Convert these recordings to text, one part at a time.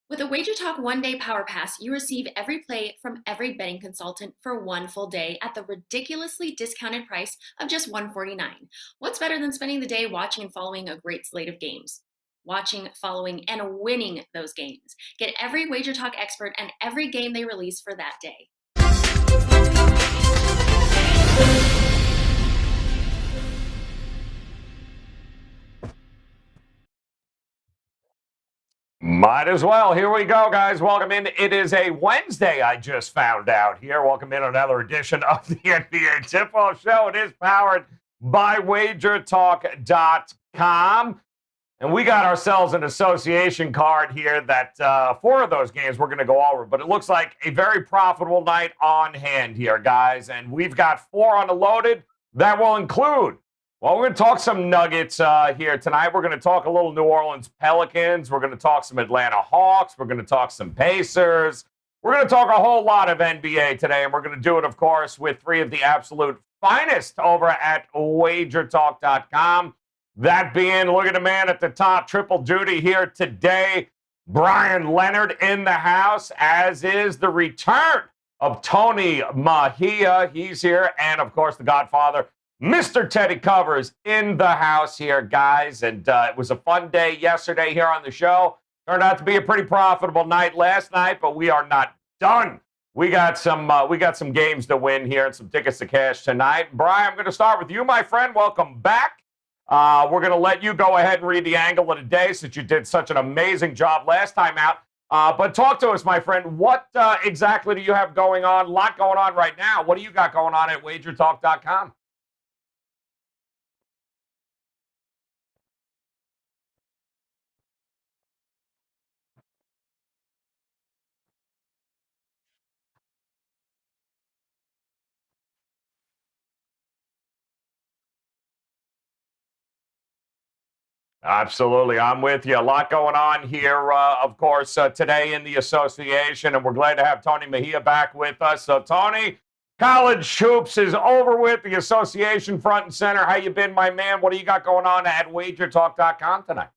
With a WagerTalk one-day power pass, you receive every play from every betting consultant for one full day at the ridiculously discounted price of just $149. What's better than spending the day watching and following a great slate of games? Watching, following, and winning those games. Get every WagerTalk expert and every game they release for that day. Might as well. Here we go, guys. Welcome in. It is a Wednesday, I just found out here. Welcome in another edition of the NBA Tip-Off Show. It is powered by WagerTalk.com. And we got ourselves an association card here that 4 of those games we're going to go over. But it looks like a very profitable night on hand here, guys. And we've got 4 on the loaded that will include, well, we're going to talk some Nuggets here tonight. We're going to talk a little New Orleans Pelicans. We're going to talk some Atlanta Hawks. We're going to talk some Pacers. We're going to talk a whole lot of NBA today, and we're going to do it, of course, with 3 of the absolute finest over at WagerTalk.com. That being, look at the man at the top, triple duty here today, Brian Leonard in the house, as is the return of Tony Mahia. He's here, and, of course, the Godfather, Mr. Teddy Covers in the house here, guys. And it was a fun day yesterday here on the show. Turned out to be a pretty profitable night last night, but we are not done. We got some games to win here and some tickets to cash tonight. Brian, I'm going to start with you, my friend. Welcome back. We're going to let you go ahead and read the angle of the day since you did such an amazing job last time out. But talk to us, my friend. What exactly do you have going on? A lot going on right now. What do you got going on at WagerTalk.com? Absolutely. I'm with you. A lot going on here, of course, today in the association, and we're glad to have Tony Mahia back with us. So, Tony, college hoops is over with, the association front and center. How you been, my man? What do you got going on at WagerTalk.com tonight?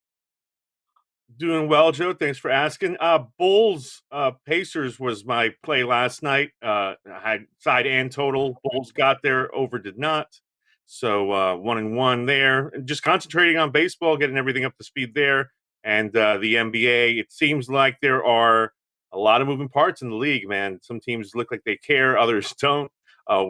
Doing well, Joe. Thanks for asking. Bulls, Pacers was my play last night. I had side and total. Bulls got there, over did not. So 1-1 there. And just concentrating on baseball, getting everything up to speed there. And the NBA, it seems like there are a lot of moving parts in the league, man. Some teams look like they care, others don't.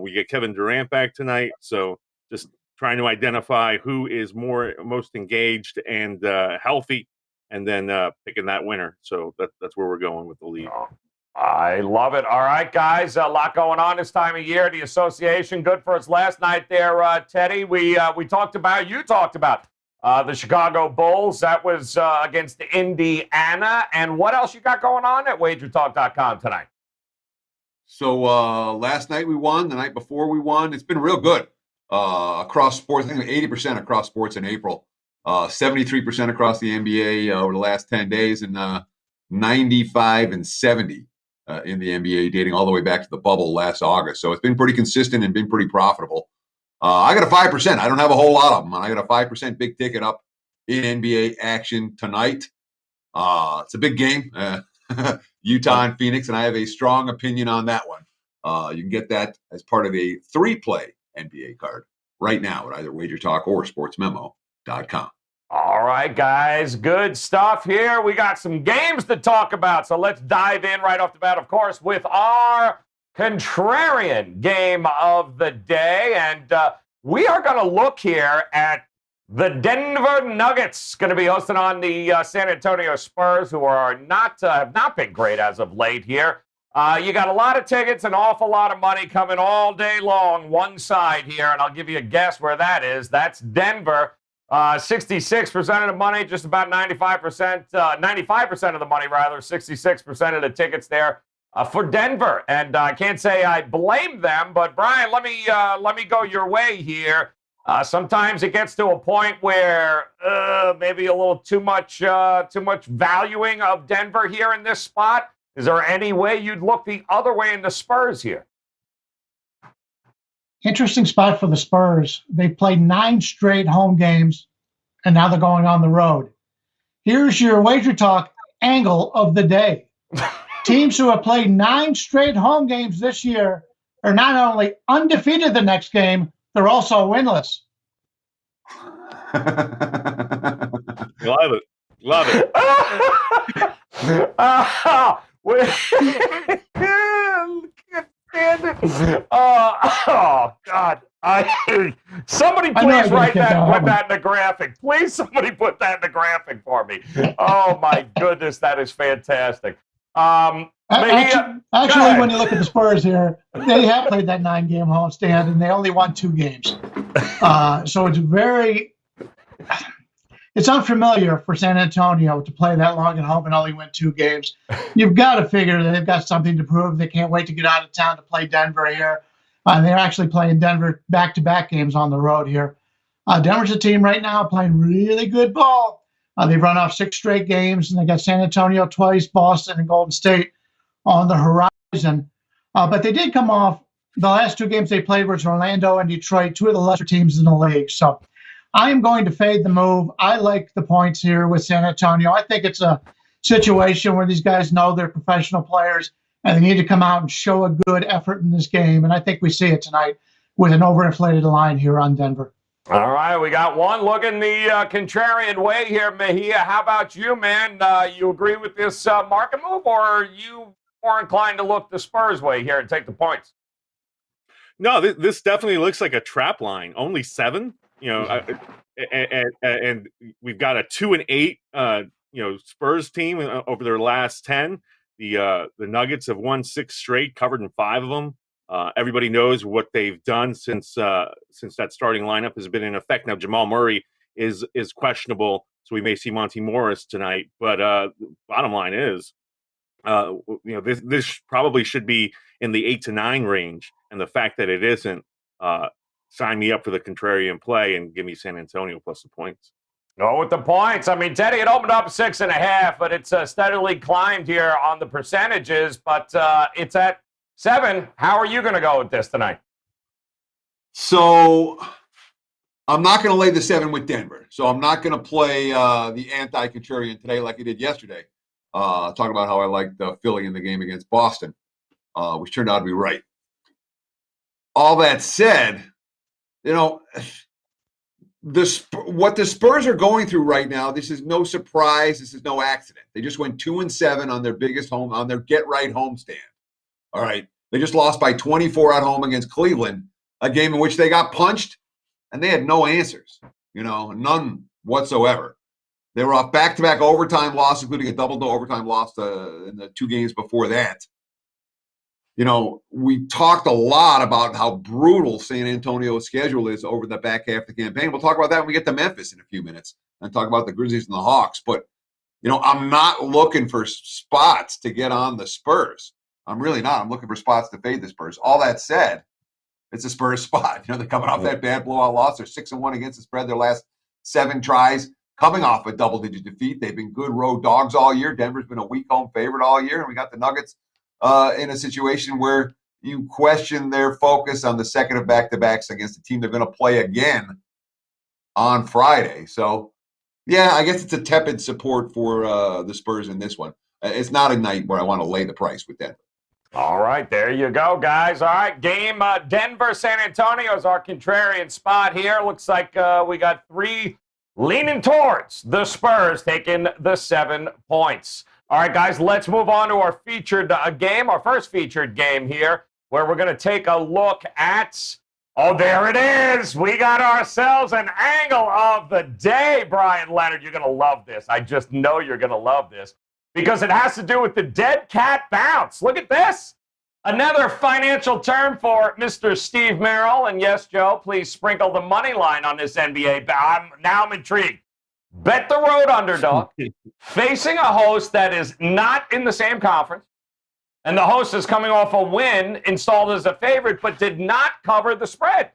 We get Kevin Durant back tonight. So just trying to identify who is most engaged and healthy, and then picking that winner. So that's where we're going with the league. I love it. All right, guys, a lot going on this time of year. The association, good for us last night there, Teddy. You talked about the Chicago Bulls. That was against Indiana. And what else you got going on at WagerTalk.com tonight? So last night we won. The night before we won. It's been real good across sports. I think 80% across sports in April. 73% across the NBA over the last 10 days, and 95 and 70 in the NBA, dating all the way back to the bubble last August. So it's been pretty consistent and been pretty profitable. I got a 5%. I don't have a whole lot of them. I got a 5% big ticket up in NBA action tonight. It's a big game, Utah and Phoenix, and I have a strong opinion on that one. You can get that as part of a 3-play NBA card right now at either WagerTalk or SportsMemo.com. All right, guys, good stuff here. We got some games to talk about, so let's dive in right off the bat, of course, with our Contrarian game of the day. And we are going to look here at the Denver Nuggets, going to be hosting on the San Antonio Spurs, who are have not been great as of late here. You got a lot of tickets, an awful lot of money coming all day long, one side here, and I'll give you a guess where that is. That's Denver. 66% of the money, just about 95% of the money, rather, 66% of the tickets there for Denver. And I can't say I blame them, but Brian, let me go your way here. Sometimes it gets to a point where maybe a little too much valuing of Denver here in this spot. Is there any way you'd look the other way in the Spurs here? Interesting spot for the Spurs. They've played 9 straight home games, and now they're going on the road. Here's your Wager Talk angle of the day. Teams who have played 9 straight home games this year are not only undefeated the next game, they're also winless. Love it. Love it. Can't stand it. Oh, God. Somebody please put that in the graphic. Please, somebody put that in the graphic for me. Oh, my goodness. That is fantastic. Actually, when you look at the Spurs here, they have played that 9-game homestand, and they only won 2 games. So it's unfamiliar for San Antonio to play that long at home and only win 2 games. You've got to figure that they've got something to prove. They can't wait to get out of town to play Denver here. They're actually playing Denver back-to-back games on the road here. Denver's a team right now playing really good ball. They've run off 6 straight games, and they got San Antonio twice, Boston, and Golden State on the horizon. But they did come off the last 2 games they played was Orlando and Detroit, 2 of the lesser teams in the league. So I am going to fade the move. I like the points here with San Antonio. I think it's a situation where these guys know they're professional players and they need to come out and show a good effort in this game. And I think we see it tonight with an overinflated line here on Denver. All right, we got one looking the contrarian way here, Mejia. How about you, man? You agree with this market move, or are you more inclined to look the Spurs way here and take the points? No, this definitely looks like a trap line. Only 7, and we've got a 2-8, Spurs team over their last 10. The Nuggets have won 6 straight, covered in 5 of them. Everybody knows what they've done since that starting lineup has been in effect. Now Jamal Murray is questionable, so we may see Monty Morris tonight. But bottom line is, this probably should be in the 8 to 9 range, and the fact that it isn't, sign me up for the contrarian play and give me San Antonio plus the points. No, with the points. I mean, Teddy, it opened up 6.5, but it's steadily climbed here on the percentages. But it's at 7. How are you going to go with this tonight? So I'm not going to lay the 7 with Denver. So I'm not going to play the anti-contrarian today like I did yesterday. Talking about how I liked Philly in the game against Boston, which turned out to be right. All that said, what the Spurs are going through right now, this is no surprise. This is no accident. They just went 2-7 on their biggest home, on their get-right homestand. All right. They just lost by 24 at home against Cleveland, a game in which they got punched, and they had no answers, none whatsoever. They were off back-to-back overtime loss, including a double overtime loss in the 2 games before that. We talked a lot about how brutal San Antonio's schedule is over the back half of the campaign. We'll talk about that when we get to Memphis in a few minutes and talk about the Grizzlies and the Hawks. But, I'm not looking for spots to get on the Spurs. I'm really not. I'm looking for spots to fade the Spurs. All that said, it's a Spurs spot. They're coming off that bad blowout loss. They're 6-1 against the spread their last 7 tries, coming off a double-digit defeat. They've been good road dogs all year. Denver's been a weak home favorite all year. And we got the Nuggets in a situation where you question their focus on the second of back-to-backs against a team they're going to play again on Friday. So, yeah, I guess it's a tepid support for the Spurs in this one. It's not a night where I want to lay the price with Denver. All right, there you go, guys. All right, game Denver-San Antonio is our contrarian spot here. Looks like we got 3 leaning towards the Spurs taking the 7 points. All right, guys, let's move on to our featured game, our first featured game here, where we're going to take a look at, there it is. We got ourselves an angle of the day, Brian Leonard. You're going to love this. I just know you're going to love this, because it has to do with the dead cat bounce. Look at this. Another financial term for Mr. Steve Merrill. And yes, Joe, please sprinkle the money line on this NBA. Now I'm intrigued. Bet the road underdog facing a host that is not in the same conference. And the host is coming off a win, installed as a favorite, but did not cover the spread.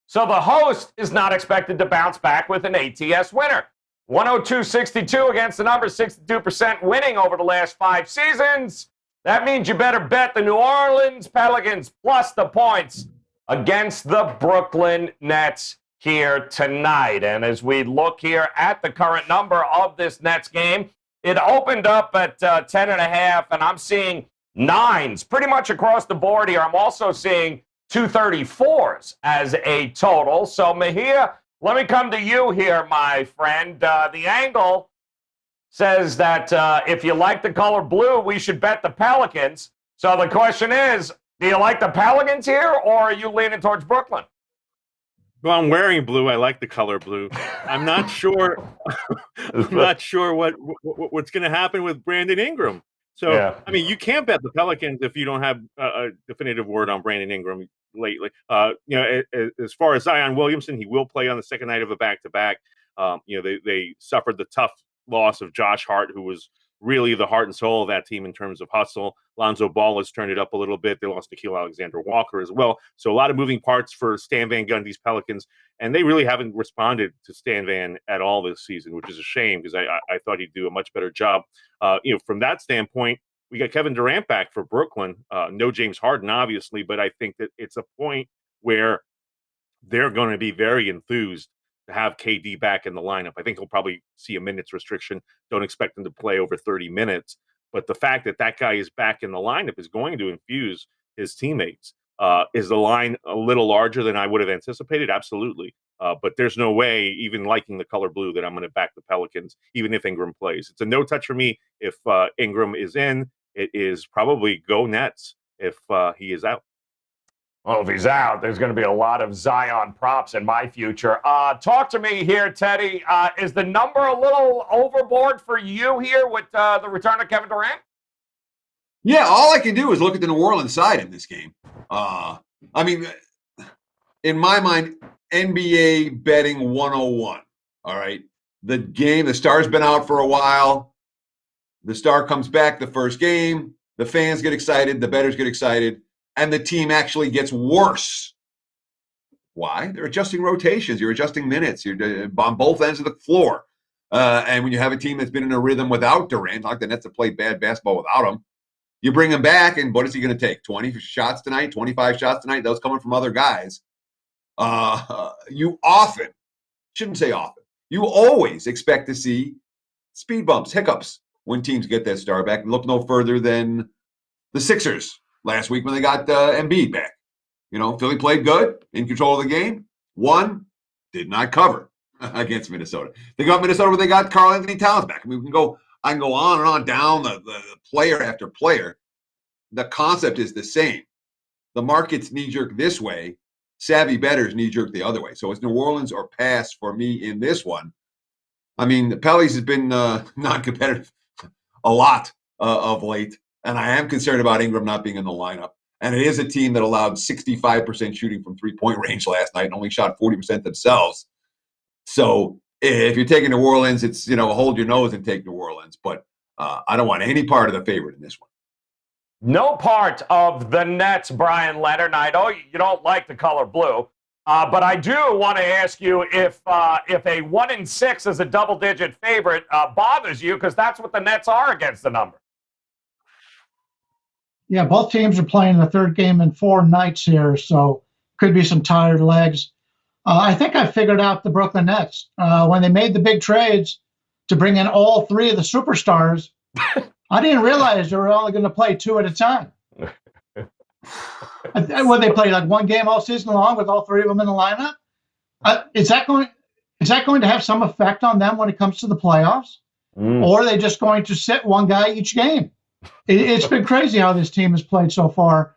So the host is not expected to bounce back with an ATS winner. 102-62 against the number, 62% winning over the last 5 seasons. That means you better bet the New Orleans Pelicans plus the points against the Brooklyn Nets here tonight. And as we look here at the current number of this Nets game, It opened up at 10.5, and I'm seeing 9s pretty much across the board here. I'm also seeing 234s as a total. So, Mahia, let me come to you here, my friend. The angle says that if you like the color blue, we should bet the Pelicans. So the question is, do you like the Pelicans here, or are you leaning towards Brooklyn? Well, I'm wearing blue. I like the color blue. I'm not sure. I'm not sure what's going to happen with Brandon Ingram. So, yeah. I mean, you can't bet the Pelicans if you don't have a definitive word on Brandon Ingram lately. As far as Zion Williamson, he will play on the second night of a back-to-back. They suffered the tough loss of Josh Hart, who was really the heart and soul of that team in terms of hustle. Lonzo Ball has turned it up a little bit. They lost Nickeil Alexander-Walker as well. So a lot of moving parts for Stan Van Gundy's Pelicans, and they really haven't responded to Stan Van at all this season, which is a shame because I thought he'd do a much better job. From that standpoint, we got Kevin Durant back for Brooklyn. No James Harden, obviously, but I think that it's a point where they're going to be very enthused to have KD back in the lineup. I think he'll probably see a minutes restriction. Don't expect him to play over 30 minutes. But the fact that that guy is back in the lineup is going to infuse his teammates. Is the line a little larger than I would have anticipated? Absolutely. But there's no way, even liking the color blue, that I'm going to back the Pelicans, even if Ingram plays. It's a no touch for me if Ingram is in. It is probably go Nets if he is out. Well, if he's out, there's going to be a lot of Zion props in my future. Talk to me here, Teddy. Is the number a little overboard for you here with the return of Kevin Durant? Yeah, all I can do is look at the New Orleans side in this game. In my mind, NBA betting 101. All right. The Star's been out for a while. The Star comes back the first game. The fans get excited. The bettors get excited. And the team actually gets worse. Why? They're adjusting rotations. You're adjusting minutes. You're on both ends of the floor. And when you have a team that's been in a rhythm without Durant, like the Nets have played bad basketball without him, you bring him back, and what is he going to take? 20 shots tonight, 25 shots tonight? Those coming from other guys. You often, shouldn't say often, you always expect to see speed bumps, hiccups when teams get that star back. Look no further than the Sixers last week when they got Embiid back. Philly played good, in control of the game, won, did not cover against Minnesota. They got Minnesota where they got Karl Anthony Towns back. I can go on and on down the player after player. The concept is the same. The markets knee-jerk this way. Savvy bettors knee-jerk the other way. So it's New Orleans or pass for me in this one. I mean, the Pellies has been non-competitive a lot of late. And I am concerned about Ingram not being in the lineup. And it is a team that allowed 65% shooting from three-point range last night and only shot 40% themselves. So if you're taking New Orleans, it's, hold your nose and take New Orleans. But I don't want any part of the favorite in this one. No part of the Nets, Brian Leonard. I know you don't like the color blue, but I do want to ask you if a 1-6 as a double-digit favorite bothers you, because that's what the Nets are against the number. Yeah, both teams are playing the third game in 4 nights here, so could be some tired legs. I think I figured out the Brooklyn Nets. When they made the big trades to bring in all 3 of the superstars, I didn't realize they were only going to play 2 at a time. When they played like 1 game all season long with all 3 of them in the lineup, is that going to have some effect on them when it comes to the playoffs? Or are they just going to sit 1 guy each game? It's been crazy how this team has played so far.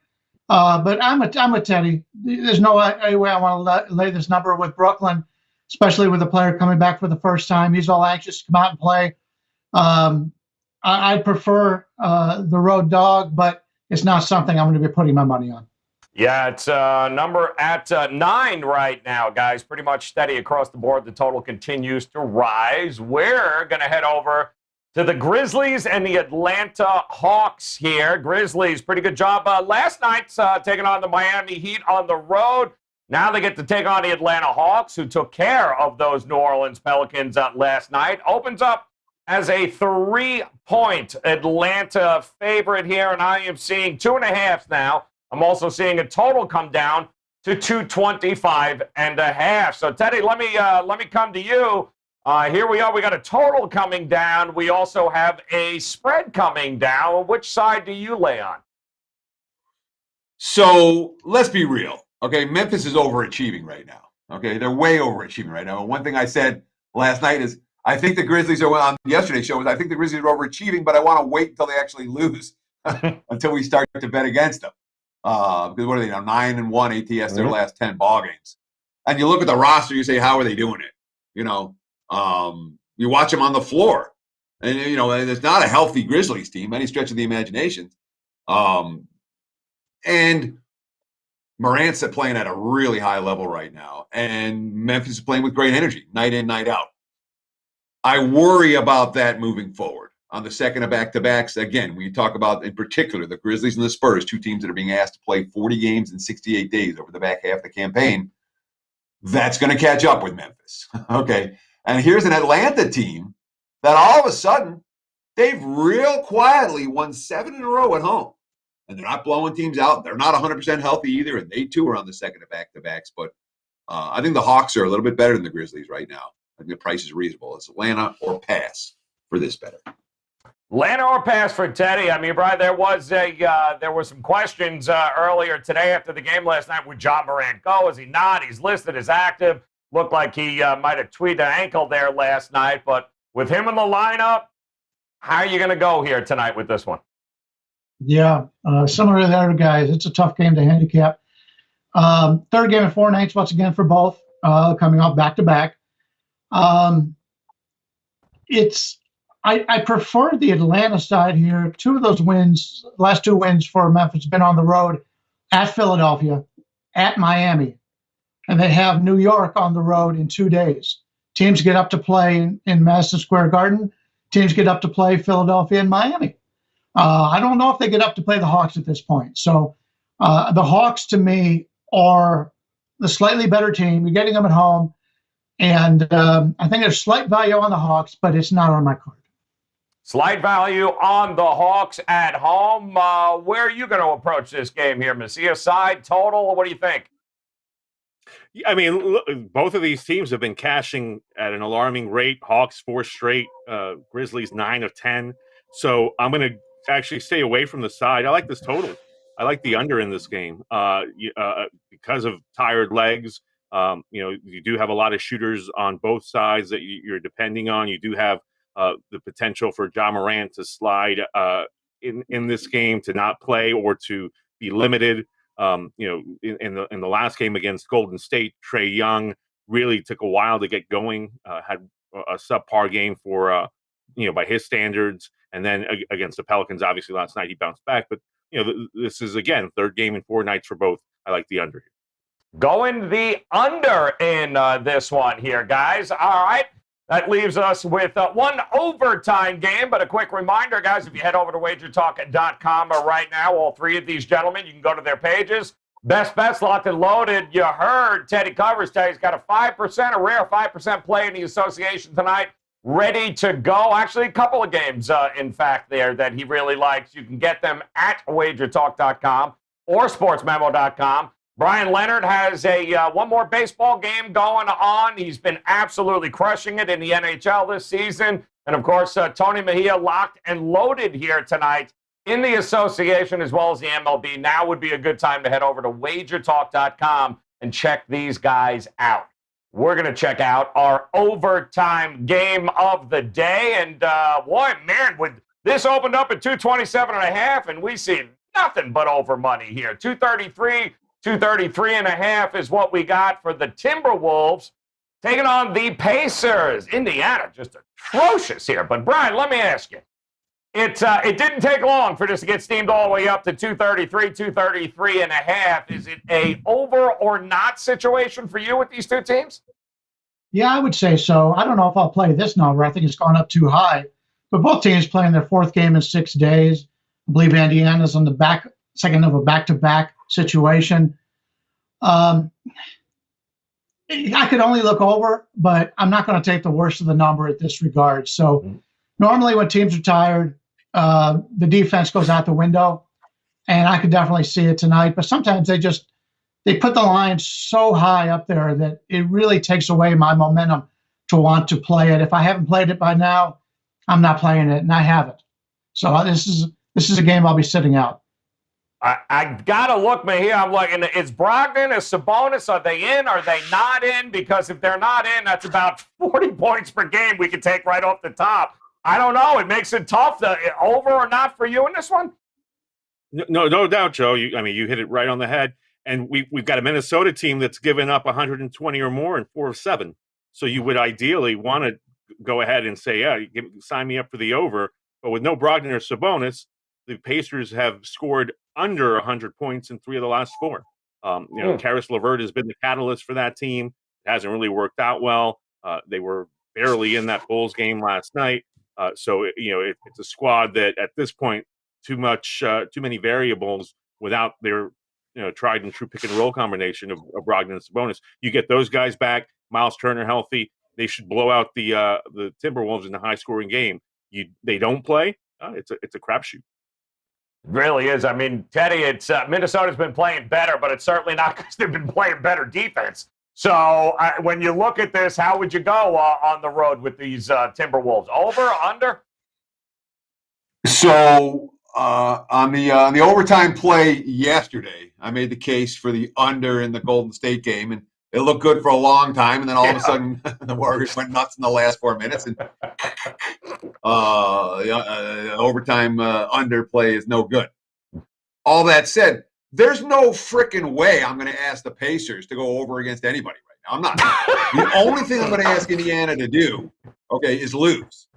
But I'm with Teddy. There's no way I want to lay this number with Brooklyn, especially with a player coming back for the first time. He's all anxious to come out and play. I'd prefer the road dog, but it's not something I'm going to be putting my money on. Yeah, it's number at 9 right now, guys. Pretty much steady across the board. The total continues to rise. We're going to head over to the Grizzlies and the Atlanta Hawks here. Grizzlies, pretty good job last night taking on the Miami Heat on the road. Now they get to take on the Atlanta Hawks, who took care of those New Orleans Pelicans last night. Opens up as a 3-point Atlanta favorite here, and I am seeing 2.5 now. I'm also seeing a total come down to 225.5. So, Teddy, let me come to you. Here we are. We got a total coming down. We also have a spread coming down. Which side do you lay on? So let's be real. Okay, Memphis is overachieving right now. Okay, they're way overachieving right now. And one thing I said last night is I think the Grizzlies are on yesterday's show. I think the Grizzlies are overachieving, but I want to wait until they actually lose until we start to bet against them. Because what are they now? 9-1 ATS their last 10 ball games. And you look at the roster, you say, how are they doing it? You know, you watch them on the floor, and you know it's not a healthy Grizzlies team, any stretch of the imagination. And Morant's playing at a really high level right now, and Memphis is playing with great energy, night in, night out. I worry about that moving forward on the second of back-to-backs. Again, when you talk about, in particular, the Grizzlies and the Spurs, two teams that are being asked to play 40 games in 68 days over the back half of the campaign, that's going to catch up with Memphis. Okay. And here's an Atlanta team that all of a sudden, they've real quietly won 7 in a row at home. And they're not blowing teams out. They're not 100% healthy either, and they too are on the second of back-to-backs. But I think the Hawks are a little bit better than the Grizzlies right now. I think the price is reasonable. It's Atlanta or pass for this better. Atlanta or pass for Teddy. I mean, Brian, there were some questions earlier today after the game last night. Would Ja Morant go? Is he not? He's listed as active. Looked like he might have tweaked an ankle there last night. But with him in the lineup, how are you going to go here tonight with this one? Yeah, similar to the other guys, it's a tough game to handicap. Third game in 4 nights, once again, for both, coming off back-to-back. I prefer the Atlanta side here. 2 of those wins, last 2 wins for Memphis, have been on the road at Philadelphia, at Miami, and they have New York on the road in 2 days. Teams get up to play in Madison Square Garden. Teams get up to play Philadelphia and Miami. I don't know if they get up to play the Hawks at this point. So the Hawks, to me, are the slightly better team. You're getting them at home. And I think there's slight value on the Hawks, but it's not on my card. Slight value on the Hawks at home. Where are you going to approach this game here, Messiah? Side, total? What do you think? I mean, look, both of these teams have been cashing at an alarming rate. Hawks 4 straight, Grizzlies 9 of 10. So I'm going to actually stay away from the side. I like this total. I like the under in this game because of tired legs. You do have a lot of shooters on both sides that you're depending on. You do have the potential for Ja Morant to slide in this game, to not play or to be limited. In the last game against Golden State, Trae Young really took a while to get going. Had a subpar game for by his standards, and then against the Pelicans, obviously last night he bounced back. But this is again third game in 4 nights for both. I like the under here. Going the under in this one here, guys. All right. That leaves us with one overtime game. But a quick reminder, guys, if you head over to WagerTalk.com right now, all 3 of these gentlemen, you can go to their pages. Best bets locked and loaded. You heard Teddy Covers tell you he's got a 5%, a rare 5% play in the association tonight, ready to go. Actually, a couple of games, in fact, there that he really likes. You can get them at WagerTalk.com or SportsMemo.com. Brian Leonard has one more baseball game going on. He's been absolutely crushing it in the NHL this season. And, of course, Tony Mejia locked and loaded here tonight in the association as well as the MLB. Now would be a good time to head over to WagerTalk.com and check these guys out. We're going to check out our overtime game of the day. And, with this opened up at 227.5, and we see nothing but over money here. 233.5 is what we got for the Timberwolves taking on the Pacers. Indiana just atrocious here. But, Brian, let me ask you. It didn't take long for this to get steamed all the way up to 233.5. Is it a over or not situation for you with these 2 teams? Yeah, I would say so. I don't know if I'll play this number. I think it's gone up too high. But both teams playing their 4th game in 6 days. I believe Indiana's on the second of a back-to-back situation. I could only look over, but I'm not going to take the worst of the number at this regard. So normally when teams are tired, the defense goes out the window, and I could definitely see it tonight. But sometimes they put the line so high up there that it really takes away my momentum to want to play it. If I haven't played it by now, I'm not playing it, and I haven't. So this is a game I'll be sitting out. I gotta look, Mahia. I'm looking. Is Brogdon, is Sabonis? Are they in? Are they not in? Because if they're not in, that's about 40 points per game we can take right off the top. I don't know. It makes it tough. Over or not for you in this one? No doubt, Joe. You hit it right on the head. And we've got a Minnesota team that's given up 120 or more in 4 of 7. So you would ideally want to go ahead and say, yeah, sign me up for the over. But with no Brogdon or Sabonis, the Pacers have scored under 100 points in 3 of the last 4. Karis LeVert has been the catalyst for that team. It hasn't really worked out well. They were barely in that Bulls game last night. So it's a squad that at this point too many variables without their tried and true pick and roll combination of Brogdon and Sabonis. You get those guys back, Miles Turner healthy, they should blow out the Timberwolves in a high scoring game. They don't play. It's a crapshoot. It really is. I mean, Teddy, it's Minnesota's been playing better, but it's certainly not because they've been playing better defense. So when you look at this, how would you go on the road with these Timberwolves? Over, under? So on the overtime play yesterday, I made the case for the under in the Golden State game, and it looked good for a long time, and then all of a sudden the Warriors went nuts in the last 4 minutes, and the overtime underplay is no good. All that said, there's no freaking way I'm going to ask the Pacers to go over against anybody right now. I'm not. The only thing I'm going to ask Indiana to do, is lose.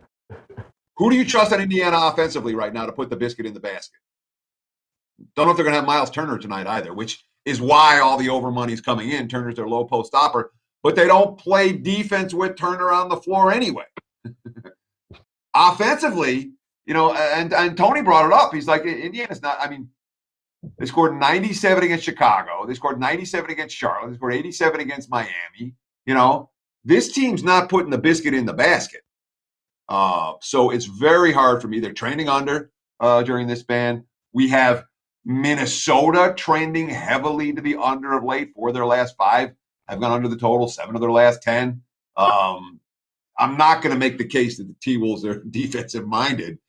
Who do you trust on Indiana offensively right now to put the biscuit in the basket? Don't know if they're going to have Miles Turner tonight either, which is why all the over money is coming in. Turner's their low post stopper, but they don't play defense with Turner on the floor anyway. Offensively, and Tony brought it up. He's like, Indiana's not, they scored 97 against Chicago. They scored 97 against Charlotte. They scored 87 against Miami. This team's not putting the biscuit in the basket. So it's very hard for me. They're trending under during this ban. We have Minnesota trending heavily to the under of late. 4 of their last 5 have gone under the total, 7 of their last 10. I'm not going to make the case that the T-Wolves are defensive minded,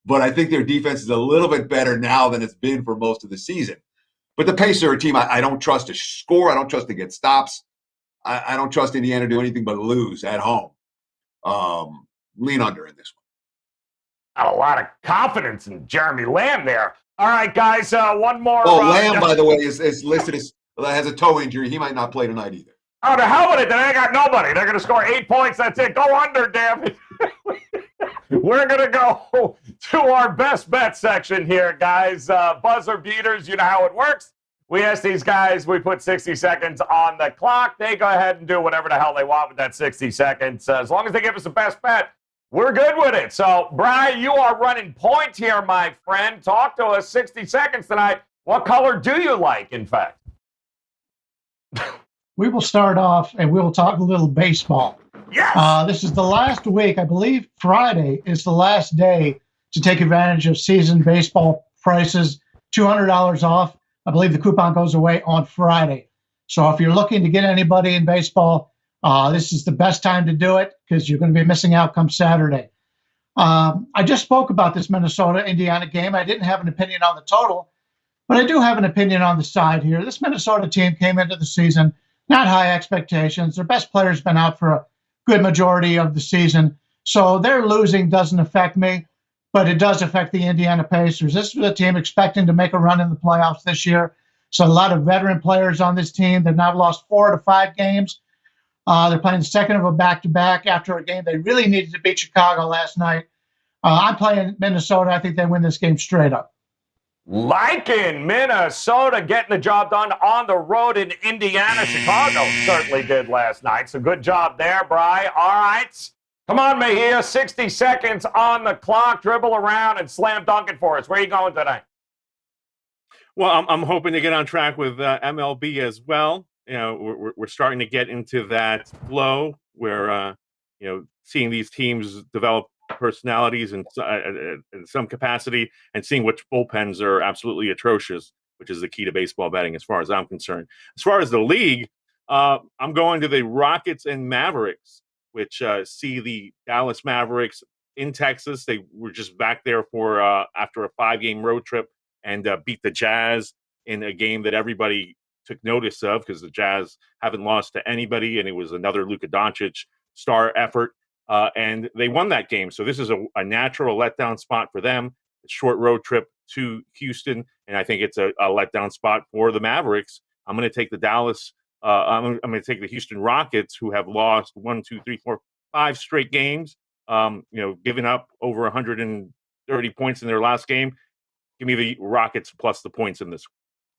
but I think their defense is a little bit better now than it's been for most of the season. But the Pacers are a team I don't trust to score. I don't trust to get stops. I don't trust Indiana to do anything but lose at home. Lean under in this one. Got a lot of confidence in Jeremy Lamb there. All right, guys, one more. Lamb, by the way, is listed as has a toe injury. He might not play tonight either. Oh, the hell with it. Then I got nobody. They're going to score 8 points. That's it. Go under, damn it. We're going to go to our best bet section here, guys. Buzzer beaters, you know how it works. We ask these guys, we put 60 seconds on the clock. They go ahead and do whatever the hell they want with that 60 seconds. As long as they give us the best bet, we're good with it. So, Brian, you are running point here, my friend. Talk to us 60 seconds tonight. What color do you like, in fact? We will start off and we will talk a little baseball. Yes. This is the last week. I believe Friday is the last day to take advantage of season baseball prices. $200 off. I believe the coupon goes away on Friday. So if you're looking to get anybody in baseball, this is the best time to do it because you're going to be missing out come Saturday. I just spoke about this Minnesota-Indiana game. I didn't have an opinion on the total, but I do have an opinion on the side here. This Minnesota team came into the season, not high expectations. Their best player's been out for a good majority of the season. So their losing doesn't affect me, but it does affect the Indiana Pacers. This is a team expecting to make a run in the playoffs this year. So a lot of veteran players on this team. They've now lost 4 to 5 games. They're playing the second of a back-to-back after a game they really needed to beat Chicago last night. I'm playing Minnesota. I think they win this game straight up. Liking Minnesota getting the job done on the road in Indiana. Chicago certainly did last night. So good job there, Bri. All right. Come on, Mahia. 60 seconds on the clock. Dribble around and slam dunk it for us. Where are you going tonight? Well, I'm hoping to get on track with MLB as well. We're starting to get into that flow where, seeing these teams develop personalities in some capacity and seeing which bullpens are absolutely atrocious, which is the key to baseball betting as far as I'm concerned. As far as the league, I'm going to the Rockets and Mavericks which see the Dallas Mavericks in Texas. They were just back there for after a 5-game road trip and beat the Jazz in a game that everybody took notice of because the Jazz haven't lost to anybody, and it was another Luka Doncic star effort. And they won that game. So this is a natural letdown spot for them. A short road trip to Houston, and I think it's a letdown spot for the Mavericks. I'm going to take the Dallas. I'm going to take the Houston Rockets, who have lost 1, 2, 3, 4, 5 straight games. Giving up over 130 points in their last game. Give me the Rockets plus the points in this.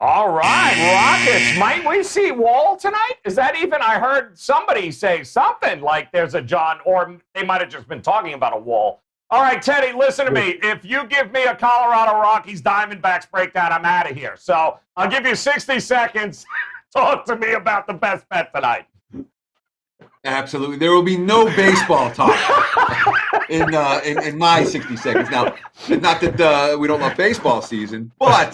All right, Rockets. Might we see Wall tonight? Is that even? I heard somebody say something like there's a John, or they might have just been talking about a Wall. All right, Teddy, listen to me. If you give me a Colorado Rockies Diamondbacks breakdown, I'm out of here. So I'll give you 60 seconds. Talk to me about the best bet tonight. Absolutely. There will be no baseball talk in my 60 seconds. Now, not that we don't love baseball season, but,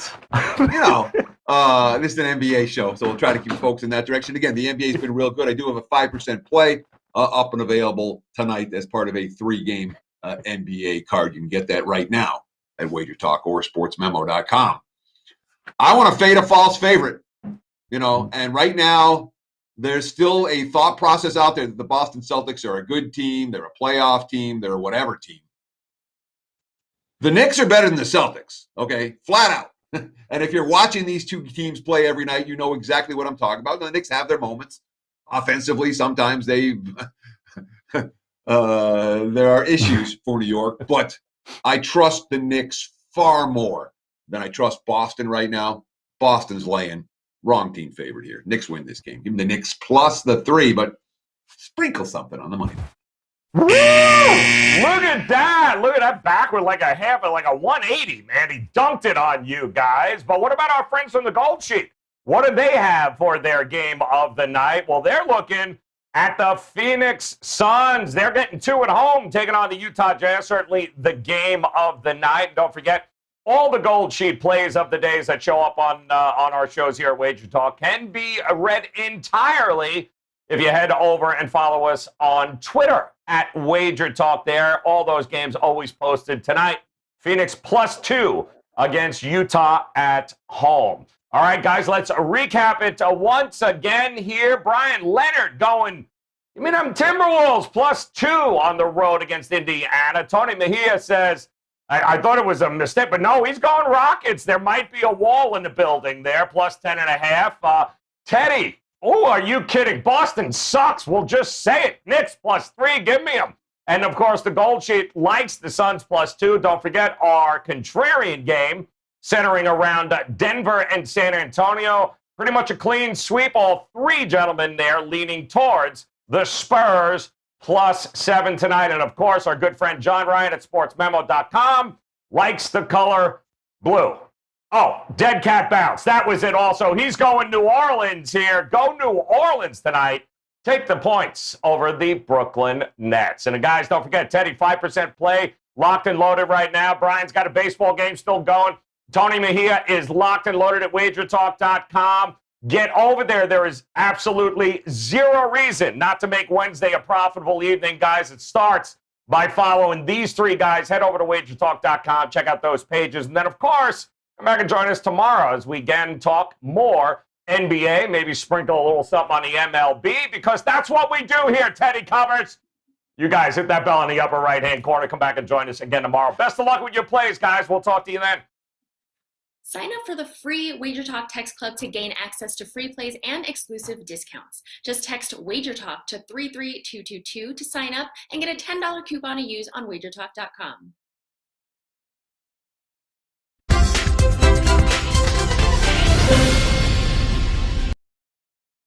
this is an NBA show, so we'll try to keep folks in that direction. Again, the NBA has been real good. I do have a 5% play up and available tonight as part of a 3-game NBA card. You can get that right now at WagerTalk or SportsMemo.com. I want to fade a false favorite, and right now, there's still a thought process out there that the Boston Celtics are a good team, they're a playoff team, they're a whatever team. The Knicks are better than the Celtics, okay? Flat out. And if you're watching these two teams play every night, you know exactly what I'm talking about. The Knicks have their moments. Offensively, sometimes there are issues for New York, but I trust the Knicks far more than I trust Boston right now. Boston's laying. Wrong team favorite here. Knicks win this game. Give me the Knicks plus the 3, but sprinkle something on the money. Woo! Look at that. Look at that backward like a 180, man. He dunked it on you guys. But what about our friends from the Gold Sheet? What do they have for their game of the night? Well, they're looking at the Phoenix Suns. They're getting 2 at home, taking on the Utah Jazz. Certainly the game of the night. Don't forget, all the Gold Sheet plays of the days that show up on our shows here at Wager Talk can be read entirely if you head over and follow us on Twitter at Wager Talk there. All those games always posted tonight. Phoenix plus 2 against Utah at home. All right, guys, let's recap it once again here. Brian Leonard going, I'm Timberwolves plus 2 on the road against Indiana. Tony Mejia says, I thought it was a mistake, but no, he's going Rockets. There might be a Wall in the building there, plus 10.5. Teddy, are you kidding? Boston sucks. We'll just say it. Knicks plus 3, give me them. And, of course, the Gold Sheet likes the Suns plus 2. Don't forget our contrarian game centering around Denver and San Antonio. Pretty much a clean sweep. All 3 gentlemen there leaning towards the Spurs plus 7 tonight. And, of course, our good friend John Ryan at SportsMemo.com likes the color blue. Oh, dead cat bounce. That was it also. He's going New Orleans here. Go New Orleans tonight. Take the points over the Brooklyn Nets. And, guys, don't forget, Teddy, 5% play, locked and loaded right now. Brian's got a baseball game still going. Tony Mejia is locked and loaded at WagerTalk.com. Get over there. There is absolutely zero reason not to make Wednesday a profitable evening, guys. It starts by following these 3 guys. Head over to WagerTalk.com. Check out those pages. And then, of course, come back and join us tomorrow as we again talk more NBA, maybe sprinkle a little something on the MLB, because that's what we do here, Teddy Covers. You guys hit that bell in the upper right-hand corner. Come back and join us again tomorrow. Best of luck with your plays, guys. We'll talk to you then. Sign up for the free WagerTalk text club to gain access to free plays and exclusive discounts. Just text WagerTalk to 33222 to sign up and get a $10 coupon to use on WagerTalk.com.